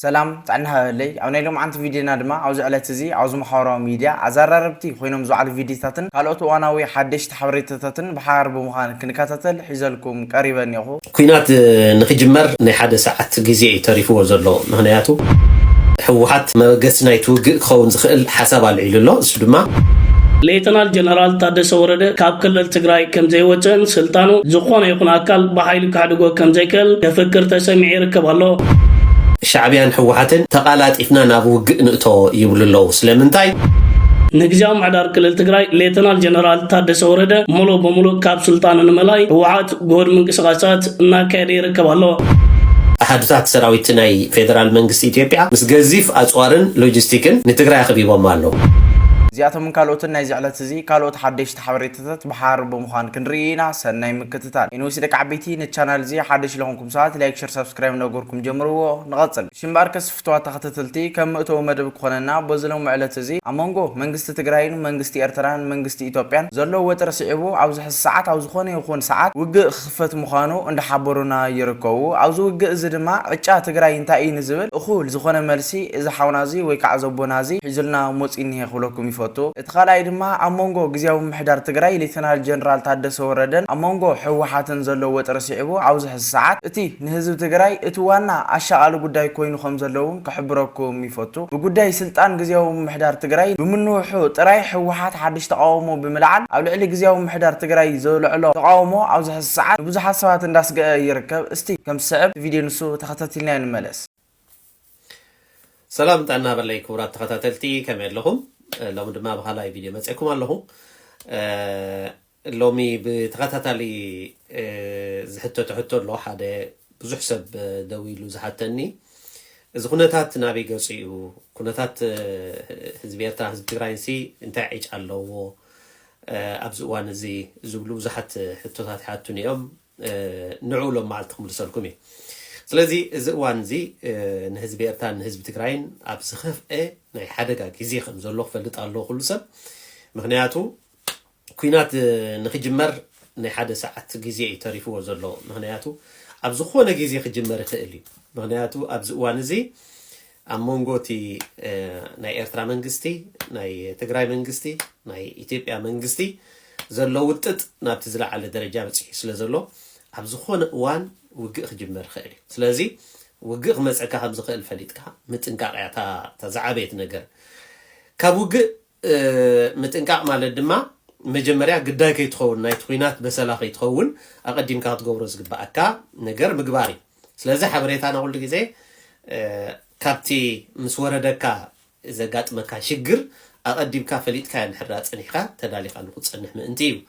سلام تعنها لي أو نيلهم عن فيديونا دما عاوز على تزي عاوز محاورة ميديا عزرربتي خوينهم زعل فيديو تاتن قالوا وانا وي حدش تحوريت تاتن بحارب مخان كنكاتتل حيزلكم قريبا يخو كوينات نخجمر نحد ساعة جزء تعرفوا زلوا مهنياتو حوحات ما قسنايتو خون زخل حسب العلو سدما ليتنال جنرال تادس ورده كاب كلل تግራይ كم زي وطن سلطانو زخون يكون اكل بحيل كحدغو كم زي كل تفكر تسمع يركب الله شعبيان حوحاتن تقالات إفنا نابو نقطو يبلو سلمنتاي نجزاو معدار كلل تግራይ ليتنال جنرال تادس ورده مولو بمولو كاب سلطان نملاي وعات غور منقسقاسات እና كيد يركب الله أحدثات سراويت ناي فيدرال منغست إثيوبيا مس غزيف أصوارن لوجستيكن نتግራይ خبيبهم አለው زياتهم من كالوتن نايز على تزي كالوت حدش تحوريتات بحارب مخان كنرينا سناي مكتتال إنو سيدك عبيتي نتشانل زي حدش لهمكم ساعات لايك شير سبسكرايب نقولكم جمروا نغطل شمبارك سفتوات تختتلتي كم أتو مدب كوننا بوزلهم على تزي أمونغو منغست تግራይን منغست إرتران منغست إثيوبيان زلو وتر سيبو عاوز حس ساعات عاوز خونه يخون ساعات وق خفت مخانو عند حبرونا يركو عاوز وق زدما عجا تግራይ انتاي نزبل اخول زخونه ملسي اذا حونازي ويكعزبونازي حزلنا موصيني يخلوكم اتخالاي دما امونغو غزياو محدار تግራይ ليتنال جنرال تادس وردن امونغو حوحاتن زلو وتر سيبو عاوز حس ساعات اتي نهزب تግራይ اتوانا اشعال غداي كوينو خم زلون كحبركم يفوتو بغداي سلطان غزياو محدار تግራይ بمنوحو طراي حوحات حدش تقاومو بملعل او لعلي غزياو محدار تግራይ زلعلو تقاومو عاوز حس ساعات بزح حسابات انداس يركب استي كم صعب فيديو نسو تختتلنا نملس سلام تعنا بالله كبرات تختتلتي كما لهم لو مدما بحالاي فيديو مصيكم الله لومي بتختتلي زحتو لو حدا بزح سب دويلو زحتني اذا كنتات نابي قصيو كنتات حزبيرتا حزب تግራይنسي انت عيج الله ابزوان زي زبلو زحت حتوታት حاتونيهم نعولم معلتكم لسلكم ስለዚህ እዝዋን ዚ ንህዝቢ ኤርትራ ንህዝቢ ትግራይን ኣብ ዝኸፍአ ናይ ሓደጋ ግዜ ከም ዘሎ ክፈልጥ ኣለዎ ኩሉ ሰብ ምክንያቱ ኩናት ንኽጅመር ናይ ሓደ ሰዓት ግዜ ተሪፍዎ ዘሎ ምክንያቱ ኣብ ዝኾነ ግዜ ክጅመር ይኽእል እዩ ምክንያቱ ኣብ ዝዋን እዚ ኣብ መንጎቲ ናይ ኤርትራ መንግስቲ ናይ ትግራይ መንግስቲ ናይ ኢትዮጵያ መንግስቲ ዘሎ ውጥጥ ናብቲ ዝለዓለ ደረጃ በፂሑ ስለ ዘሎ ኣብ ዝኾነ እዋን وجه خجمر خيري سلازي وجه مسأكها هم زخيل فليتك متنقع تزعبيت نجر كابوجه متنقع مال الدماء مجمريا قداك يتخون نايتخوينات بسلاخ يتخون أقدم كات جورز بأكا نجر مقباري سلازي حبريت أنا أقول لك زي كابتي مسورة دكا إذا جات مكان شجر أقدم كافليت كان حرات أنيخا تدالي خان قدس أنه منتيو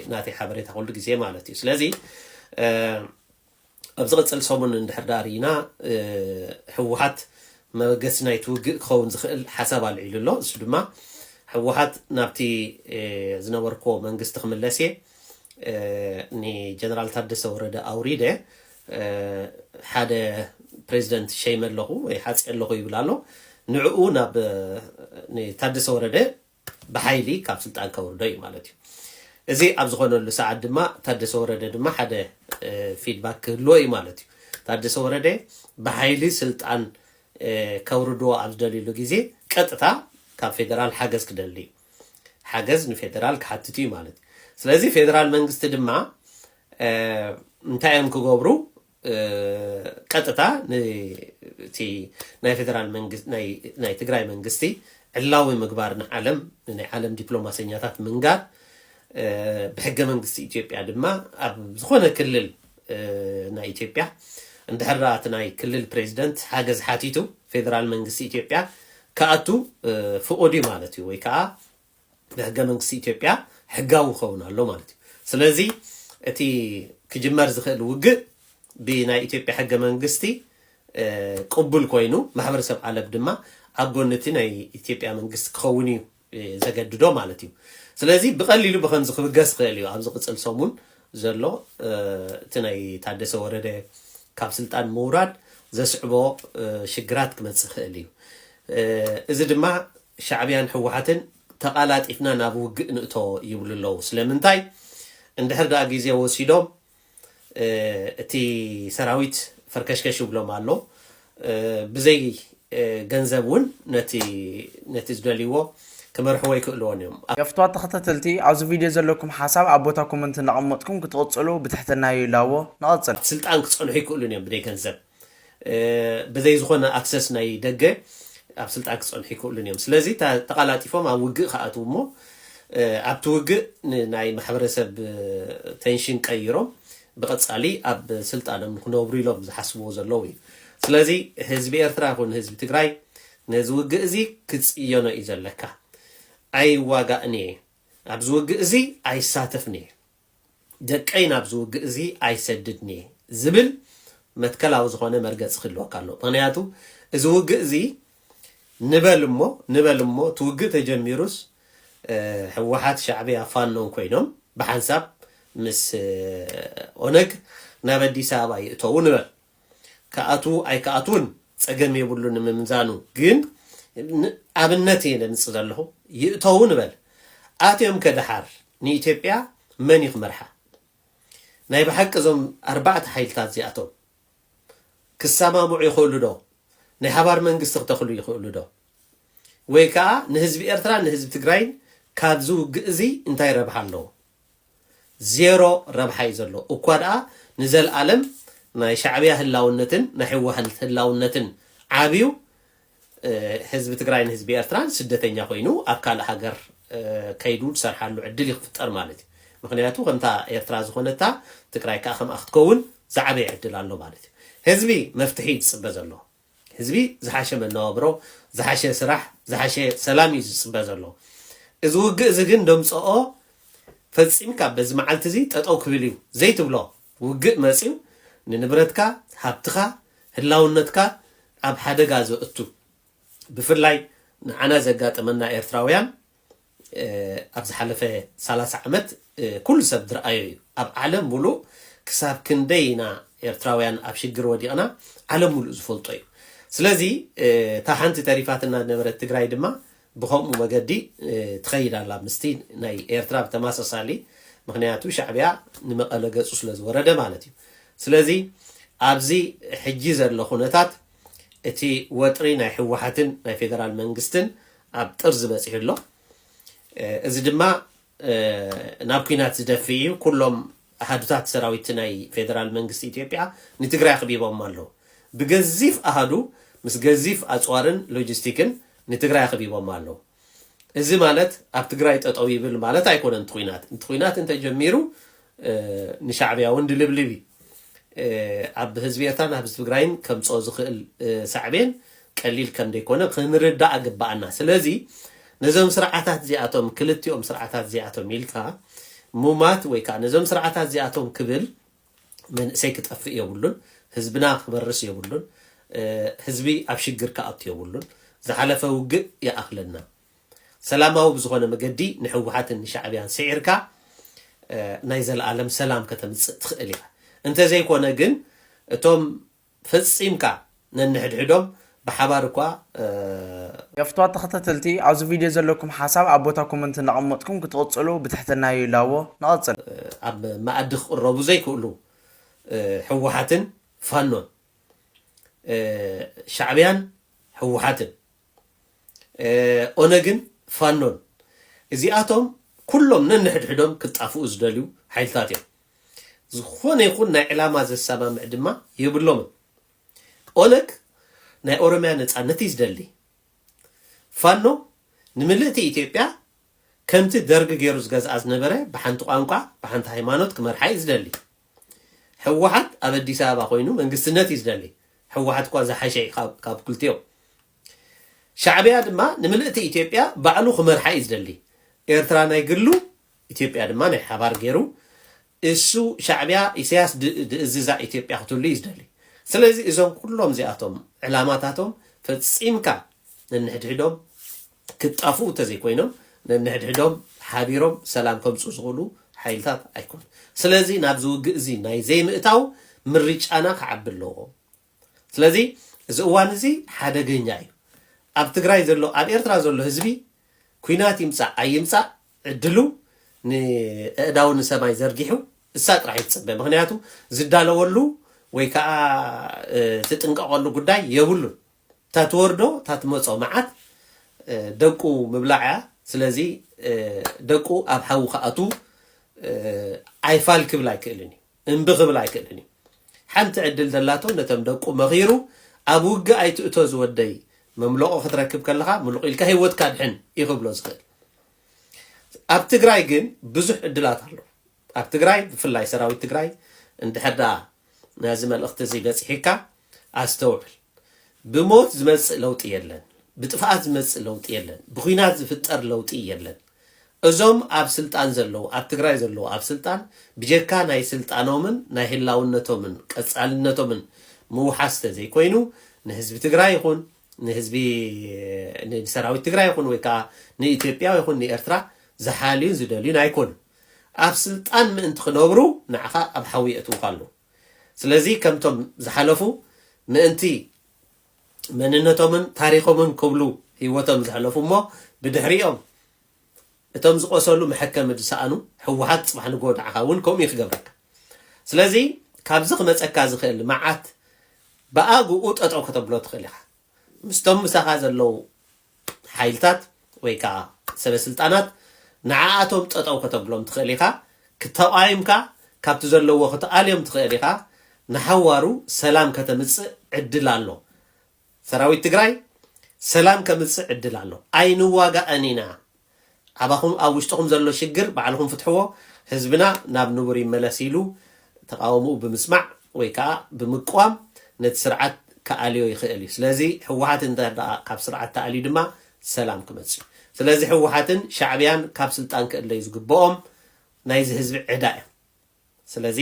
ناتي حبريت أقول لك زي مالتي سلازي أبزغت الصومن الحدارينا حوحات ما قسنايتو خون زخل حسب العلو سدما حوحات نابتي زنوركو من قستخم اللاسي ني جنرال تادس ورده أوريده حدا بريزيدنت شيمر له حادث له يبلالو نعو ناب ني تادس ورده بحيلي كاب سلطان كورده مالتي زي أبزغنا لساعد ما تادس ورده دما حدا فيدباك لوي مالتي تادس ورده بحيلي سلطان كوردو أبزدلي لغيزي كتتا كاب فيدرال حاجز كدلي حاجز نفيدرال كحتتي مالتي سلازي فيدرال منغست دما انتايم كغوبرو كتتا تي ناي فيدرال منغست ناي تግራይ منغستي علاوي مقبارنا عالم دبلوماسيات منغار بحق منغست إثيوبيا دما أب زخونة كلل نا إثيوبيا عند حرات ناي كلل بريزيدنت حاجز حاتيتو فيدرال منغست إثيوبيا كأتو فؤودي مالتي ويكا بحق منغست إثيوبيا حقاو خونا لو مالتي سلازي اتي كجمار زخل وق بنا إثيوبيا حق منغستي قبول كوينو محبر سب عالب دما عبونتي ناي إثيوبيا منغست كخوني زقددو مالتي سلازي بقليلو بخنز خبقاس خياليو عبزو قصل صومون زلو تناي تادس ورده كاب سلطان موراد زسعبو شقرات كمتس خياليو إذا دما شعبيان حوحاتن تقالات إفنا نابو نقطو يبلو سلمنتاي اندحر دا قيزي وسيدوم اتي سراويت فركشكشو بلو مالو ብዘይ ገንዘብውን ነቲ ዝደልይዎ ክመርሕዎ ይክእልዎን እዮም የፍትዋት ተኸታተልቲ ኣብዚ ቪድዮ ዘለኩም ሓሳብ ኣብ ቦታ ኮመንት እናቐመጥኩም ክትቕፅሉ ብትሕትና ይላዎ ንቐፅል ስልጣን ክፀንሑ ይክእሉን እዮም ብዘይ ገንዘብ ብዘይ ዝኾነ ኣክሰስ ናይ ደገ ኣብ ስልጣን ክፀንሑ ይክእሉን እዮም ስለዚ ተቐላጢፎም ኣብ ውግእ ከኣትው እሞ ኣብቲ ውግእ ናይ ማሕበረሰብ ቴንሽን ቀይሮም ብቐፃሊ ኣብ ስልጣኖም ንክነብሩ ኢሎም ዝሓስብዎ ዘለዉ እዩ ስለዚ ህዝቢ ኤርትራ ይኹን ህዝቢ ትግራይ ነዚ ውግእ እዚ ክፅዮኖ እዩ ዘለካ ኣይዋጋእኒ ኣብዚ ውግእ እዚ ኣይሳተፍኒ ደቀይ ናብዚ ውግእ እዚ ኣይሰድድኒ ዝብል መትከላዊ ዝኾነ መርገፂ ክህልወካ ኣሎ ምክንያቱ እዚ ውግእ እዚ ንበል እሞ እቲ ውግእ ተጀሚሩስ ሕወሓት ሻዕብያ ፋኖን ኮይኖም ብሓንሳብ ምስ ኦነግ ናብ ኣዲስ ኣበባ ይእተው ንበል ከኣትው ኣይከኣትውን ፀገም የብሉን ንምምዛኑ ግን ኣብነት እየ ለምፅእ ዘለኹ ይእተው ንበል ኣትዮም ከድሓር ንኢትዮጵያ መን ይኽመርሓ ናይ ብሓቂ እዞም 4 ሓይልታት እዚኣቶም ክሰማምዑ ይኽእሉ ዶ ናይ ሓባር መንግስቲ ክተኽሉ ይኽእሉ ዶ ወይ ከዓ ንህዝቢ ኤርትራ ንህዝቢ ትግራይን ካብዚ ውግእ እዚ እንታይ ረብሓ ኣለዎ ዜሮ ረብሓ እዩ ዘሎ እኳ ደኣ ንዘለኣለም ናይ ሻዕብያ ህላውነትን ናይ ሕወሓት ህላውነትን ዓብዩ ህዝቢ ትግራይን ህዝቢ ኤርትራን ስደተኛ ኮይኑ ኣብ ካልእ ሃገር ከይዱ ዝሰርሓሉ ዕድል ይፍጠር ማለት እዩ ምክንያቱ ከምታ ኤርትራ ዝኾነታ ትግራይ ከዓ ከምኣ ክትከውን ዝዓበየ ዕድል ኣሎ ማለት እዩ ህዝቢ መፍትሒ ዝፅበ ዘሎ ህዝቢ ዝሓሸ መነባብሮ ዝሓሸ ስራሕ ዝሓሸ ሰላም እዩ ዝፅበ ዘሎ እዚ ውግእ እዚ ግን ደምፅኦ ፈፂምካ በዚ መዓልቲ እዚ ጠጠው ክብል እዩ ዘይትብሎ ውግእ መፅዩ ንንብረትካ ሃብትኻ ህላውነትካ ኣብ ሓደጋ ዘእቱ ብፍላይ ንዓና ዘጋጠመና ኤርትራውያን ኣብ ዝሓለፈ 30 ዓመት ኩሉ ሰብ ዝረኣዮ እዩ ኣብ ዓለም ሙሉእ ክሳብ ክንደይና ኤርትራውያን ኣብ ሽግር ወዲቕና ዓለም ሙሉእ ዝፈልጦ እዩ ስለዚ እታ ሓንቲ ተሪፋትና ነበረት ትግራይ ድማ ብከምኡ መገዲ ትኸይድ ኣላ ምስቲ ናይ ኤርትራ ብተመሳሳሊ ምክንያቱ ሻዕብያ ንመቐለ ገፁ ስለ ዝወረደ ማለት እዩ ስለዚ ኣብዚ ሕጂ ዘሎ ኩነታት እቲ ወጥሪ ናይ ሕወሓትን ናይ ፌደራል መንግስትን ኣብ ጥር ዝበፂሑ ኣሎ እዚ ድማ ናብ ኩናት ዝደፊ እዩ ኩሎም ኣሃዱታት ሰራዊት ናይ ፌደራል መንግስቲ ኢትዮጵያ ንትግራይ ክቢቦም ኣለዉ ብገዚፍ ኣሃዱ ምስ ገዚፍ ኣፅዋርን ሎጂስቲክን ንትግራይ ክቢቦም ኣለዉ እዚ ማለት ኣብ ትግራይ ጠጠው ይብል ማለት ኣይኮነን እቲ ኩናት እንተጀሚሩ ንሻዕብያ እውን ድልብልብ ኣብ ህዝቢ ኤርትራን ኣብ ህዝቢ ትግራይን ከምፅኦ ዝኽእል ሳዕቤን ቀሊል ከም ደይኮነ ክንርዳእ ግባኣና ስለዚ ነዞም ስርዓታት እዚኣቶም ክልቲኦም ስርዓታት እዚኣቶም ኢልካ ሙማት ወይ ከዓ ነዞም ስርዓታት እዚኣቶም ክብል መንእሰይ ክጠፍእ የብሉን ህዝብና ክበርስ የብሉን ህዝቢ ኣብ ሽግር ክኣቱ የብሉን ዝሓለፈ ውግእ ይኣኽለና ሰላማዊ ብዝኾነ መገዲ ንሕወሓትን ንሻዕብያን ስዒርካ ናይ ዘለኣለም ሰላም ከተምፅእ ትኽእል ኢኻ እንተዘይኮነ ግን እቶም ፈፂምካ ነንሕድሕዶም ብሓባር እኳ የፍትዋት ተኸታተልቲ ኣብዚ ቪድዮ ዘለኩም ሓሳብ ኣብ ቦታ ኮመንት እናቐመጥኩም ክትቕፅሉ ብትሕትና ይላዎ ንቐፅል ኣብ ማኣዲ ክቕረቡ ዘይክእሉ ሕወሓትን ፋኖን ሻዕብያን ሕወሓትን ኦነግን ፋኖን እዚኣቶም ኩሎም ነንሕድሕዶም ክጣፍኡ ዝደልዩ ሓይልታት እዮም ዝኾነ ይኹን ናይ ዕላማ ዘሰማምዕ ድማ ይብሎምን ኦነግ ናይ ኦሮምያ ነፃነት እዩ ዝደሊ ፋኖ ንምልእቲ ኢትዮጵያ ከምቲ ደርጊ ገይሩ ዝገዝኣ ዝነበረ ብሓንቲ ቋንቋ ብሓንቲ ሃይማኖት ክመርሓ እዩ ዝደሊ ሕወሓት ኣብ ኣዲስ ኣበባ ኮይኑ መንግስትነት እዩ ዝደሊ ሕወሓት እኳ ዝሓሸ ካብ ክልቲኦም ሻዕብያ ድማ ንምልእቲ ኢትዮጵያ ባዕሉ ክመርሓ እዩ ዝደሊ ኤርትራ ናይ ግሉ ኢትዮጵያ ድማ ናይ ሓባር ገይሩ እሱ ሻዕብያ ኢሳያስ ድእዝዛ ኢትዮጵያ ክትህሉ እዩ ዝደሊ ስለዚ እዞም ኩሎም እዚኣቶም ዕላማታቶም ፈፂምካ ነንሕድሕዶም ክጣፍኡ ተዘይኮይኖም ነንሕድሕዶም ሓቢሮም ሰላም ከምፅኡ ዝኽእሉ ሓይልታት ኣይኮኑ ስለዚ ናብዚ ውግእ እዚ ናይ ዘይምእታው ምርጫና ክዓቢ ኣለዎ ስለዚ እዚ እዋን እዚ ሓደገኛ እዩ ኣብ ትግራይ ዘሎ ኣብ ኤርትራ ዘሎ ህዝቢ ኩናት ይምፃእ ኣይምፃእ ዕድሉ ንእዳው ንሰማይ ዘርጊሑ እሳ ጥራሕ ይፅበ ምክንያቱ ዝዳለወሉ ويكا تتنقل قداي يهولو تاتوردو تاتمصو معات دقو مبلعا سلازي دقو اب حو خاطو ايفال كبلاي كلني انبغبلاي كلني حنت عدل دلاتو نتم دقو مغيرو ابوغ ايتوتو زودي مملوء خطركب كلها ملوء الك هيوت كادحن يقبلو زخل اب تግራይ ግን ብዙሕ ዕድላት ኣሎ اب تግራይ بفلاي سراوي تግራይ እንደ حدا ناز መልእኽቲ ዝበጽሕካ አስተውል بموت زمص لوط يلن بطفات زمص لوط يلن بخينات زفطر لوط يلن ازوم اب سلطان زلو اب تግራይ زلو اب سلطان بجرካ ናይ سلطانومن ናይ ህላውነቶምን ቀጻልነቶምን موحاسته زي كوينو نحزب تግራይ ይኹን نحزب ሰራዊት ትግራይ ይኹን ወይ ካ ንኢትዮጵያ ይኹን ንኤርትራ زحالين زدلين አይኮን اب سلطان ምእንቲ ክነብሩ ንዓኻ ኣብ ሓዊእቱ ቃሉ ስለዚህ ከምቶም ዝሓለፉ ምእንቲ መንነቶምን ታሪኾምን ክብሉ ህይወቶም ዝሓለፉ ሞ ብድሕሪኦም እቶም ዝቆሰሉ መሐከም ድሳአኑ ህወሓት ጽባሕ ንጎዳዕኻ እውን ከም ይኽገብረካ ስለዚህ ካብዚ ክመፀካ ዝኽእል መዓት በአጉኡ ጠጠው ከተብሎ ትኽእል ኢኻ ምስቶም ምሳኻ ዘለው ሓይልታት ወይ ካ ሰበስልጣናት ንዓኣቶም ጠጠው ከተብሎም ትኽእል ኢኻ ክተቃይምካ ካብቲ ዘለዎ ክትኣልዮም ትኽእል ኢኻ ንሓዋሩ ሰላም ከተምጽእ ዕድል ኣሎ ሰራዊት ትግራይ ሰላም ከምጽእ ዕድል ኣሎ ኣይንዋጋኣኒና አባኹም አውሽጥኹም ዘሎ ሽግር ባዕልኹም ፍትሕዎ ህዝብና ናብ ንቡር ይመለስ ኢሉ ተቃውሞ ብምስማዕ ወይ ካ ብምቋም ነቲ ስርዓት ከኣልዮ ይኽእል እዩ ስለዚ ህወሓት እንተዳ ካብ ስርዓት ተኣልዩ ድማ ሰላም ክመጽእ ስለዚ ህወሓትን ሻዕብያን ካብ ስልጣን ክእለይ ዝግብኦም ናይዚ ህዝቢ ዕዳ እዩ ስለዚ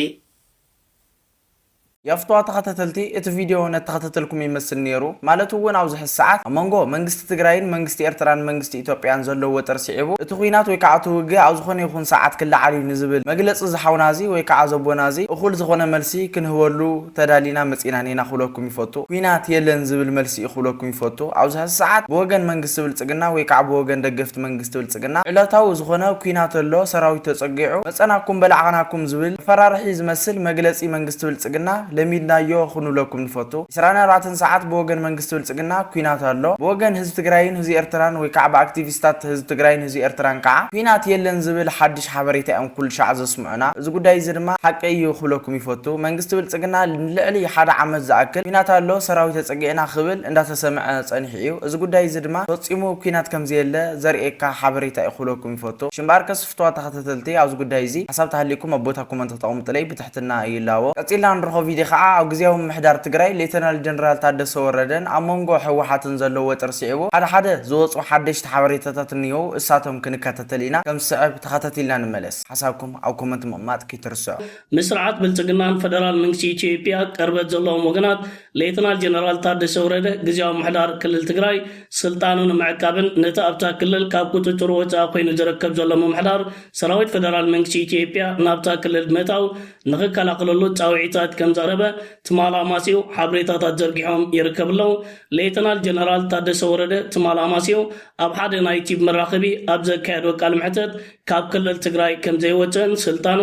يفتوا تخاتلتي ات فيديو نتخاتلكم يمسل نيرو مالتو وين عاوز الساعات امانغو منغست تግራይን መንግስቲ ኤርትራን መንግስቲ ኢትዮጵያን ዘሎ ወጠር ሲዒቡ እቲ ኹይናት ወይ ከዓቱ ወገ አውዝ ኾነ ይኹን ሰዓት ክላ ዓሊ ንዝብል መግለጽ ዝሓውናዚ ወይ ከዓ ዘቦናዚ እኹል ዝኾነ መልሲ ክንህወሉ ተዳሊና መጽናኔና ኹለኩም ይፈቱ ኹይናት የለን ዝብል መልሲ ይኹለኩም ይፈቱ አውዝ الساعات በወገን መንግስቲ ብልጽግና ወይ ከዓ በወገን ደገፍት መንግስቲ ብልጽግና ዕለታው ዝኾነ ኹይናት ኣሎ ሰራዊት ተጸጊዑ መጸናኩም በላዕናኩም ዝብል ፈራርሒ ዝመስል መግለጺ መንግስቲ ብልጽግና ለሚድናዮ ኹኑ ለኩም ንፈቱ 24 ሰዓት በወገን መንግስት ብልጽግና ኩናት ኣሎ በወገን ህዝብ ትግራይን ህዝብ ኤርትራን ወይ ከዓ በአክቲቪስታት ህዝብ ትግራይን ህዝብ ኤርትራን ከዓ ኩናት የለን ዝብል ሓድሽ ሓበሬታ እዮም ኩል ሻዕ ዘስምዑና እዚ ጉዳይ እዚ ድማ ሓቀይ ኹለኩም ይፈቱ መንግስት ብልጽግና ልዕሊ ሓደ ዓመት ዝኣክል ኩናት ኣሎ ሰራዊት ተጸጊዕና ክብል እንዳተሰምዐ ጸኒሕ እዩ እዚ ጉዳይ እዚ ድማ ፈጺሙ ኩናት ከም ዘየለ ዘርኤካ ሓበሬታ ይኹለኩም ይፈቱ ሽምባር ከስፍቷ ተኸታተልቲ ኣብዚ ጉዳይ እዚ ሓሳብ ተሃሊኩም ኣቦታ ኮመንት ተጠቅሙጥለይ ብትሕትና ይላዎ ቀፂልና ንረኸ ቪድዮ ዓ ግዚያው ምሕዳር ትግራይ ሌተናል ጀነራል ታደሰ ወረደን አሞንጎ ህወሓትን ዘሎ ወጥር ሲዕቡ ሓደ ዝወጹ ሓደሽቲ ሓበሬታታት እንየው እሳቶም ክንከታተልና ከም ሰዓብ ተኸታተልና እንመለስ ሓሳብኩም ኣብ ኮመንት መማጥ ክትርስዑ ምስራዓት ብልጽግናን ፌደራል መንግስቲ ኢትዮጵያ ቀርበት ዘለዎም ወገናት ሌተናል ጀነራል ታደሰ ወረደ ግዚያው ምሕዳር ክልል ትግራይ ስልጣኑን ማዕቃብን ነታ ኣብታ ክልል ካብ ቁጥጥር ወፃ ኮይኑ ዝርከብ ዘሎ ምሕዳር ሰራዊት ፌደራል መንግስቲ ኢትዮጵያ ናብታ ክልል መታው ንኽከላኸለሉ ጻውዒታት ከም ዘረበ ትማላማሲው ሓበሬታታት ዘርጊሖም ይርከብለው ሌተናል ጀነራል ታደሰ ወረደ ትማላማሲው ኣብ ሓደ ናይ ቲብ መራኸቢ ኣብ ዘካየዶ ቃል ምሕተት ካብ ክልል ትግራይ ከም ዘይወፅን ስልጣኑ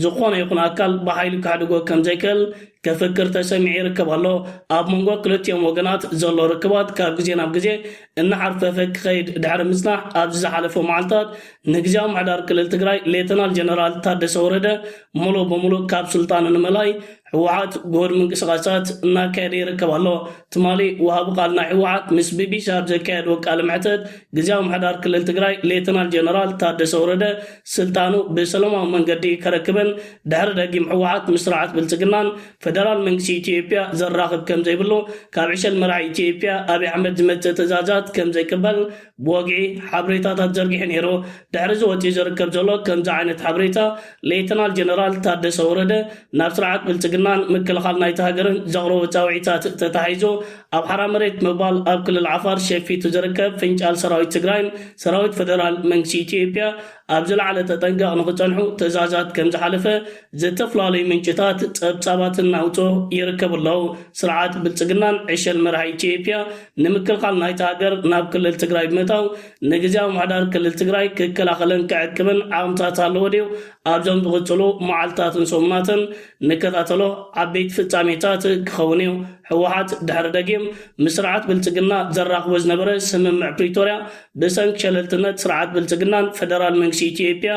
ዝኾነ ይኹን አካል በኃይል ካድጎ ከም ዘይከል كفكر تسمع يركب الله أب منقول كلت يوم وجنات زلوا ركبات كابجين أبجي إن عرف فك خيد دعر مصنع أبز حلف ومعلطات نجزام عدار كل التجراي ليتنا الجنرال تادس ورده ملو بملو كاب سلطان الملاي حوات غور من قصاصات ناكيد يركب الله تمالي وهاب قالنا حوات مسببي شاب زكاد وقال معتد جزام عدار كل التجراي ليتنا الجنرال تادس ورده سلطانو بسلام من قدي كركبن دعر دقيم حوات مسرعات بالتجنان فدرال منكسي إثيوبيا زراقب كم زي بلو كابعش المرعي إثيوبيا أبي أحمد زمت تزازات كم زي كبل بوقعي حبريتا تزرقي حنيرو دعرزو وتيزركب زلو كم زعينت حبريتا ليتنا الجنرال تادس ورده نفسرعات بالتجنان مكل خالنا يتهاجرن زغرو وتاوعيتا تتحيزو أب حرام ريت مبال أب كل العفار شفي تزركب فنجال سراويت تجراين سراويت فدرال منكسي إثيوبيا أبزل على تتنقى نقطنحو تزازات كم زحلفة زتفلالي من جتات تبصابات الناوتو يركب الله سرعات بالتجنان عش المرعي إثيوبيا نمكل خالنا يتهاجر ناب كل التجراي متاو نجزاو معدار كل التجراي كل أخلن قاعد كمان عام تاتالوديو أبزم تغطلو معلتات صومناتن نكتاتلو ዓበይቲ ፍጻሜታት ክኸውን እዩ ሕወሓት ድሕሪ ደጊም ምስርዓት ብልጽግና ዘራኽቦ ዝነበረ ስምምዕ ፕሪቶርያ ብሰንኪ ሸለልትነት ስርዓት ብልጽግናን ፌደራል መንግስቲ ኢትዮጵያ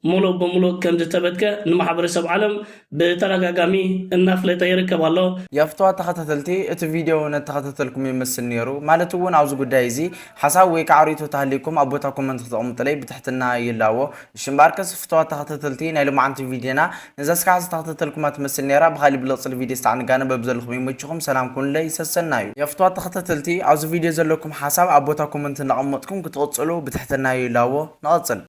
ሙሉእ ብሙሉእ ከም ዝተበትከ ንማሕበረሰብ ዓለም ብተደጋጋሚ እናፍለጠ ይርከብ ኣሎ። የፍትዋ ተኸታተልቲ እቲ ቪድዮ ነተኸታተልኩም ይመስል ነይሩ ማለት እውን ኣብዚ ጉዳይ እዚ ሓሳብ ወይ ከዓ ሪቶ ተሃሊኩም ኣብ ቦታ ኮመንት ክትቕምጡለይ ብትሕትና ይላዎ። እሽምባርከስ ፍትዋ ተኸታተልቲ ናይ ልማዓንቲ ቪድዮና ነዛ ስካዕ ዝተኸታተልኩማ ትመስል ነይራ ብኻሊእ ብለቕፅል ቪድዮ ዝተዓንጋነ በብዘለኹም ይመችኹም ሰላም ኩንለይ ሰሰና እዩ። የፍትዋ ተኸታተልቲ ኣብዚ ቪድዮ ዘለኩም ሓሳብ ኣብ ቦታ ኮመንት እናቐመጥኩም ክትቕፅሉ ብትሕትና ይላዎ። ንቐፅል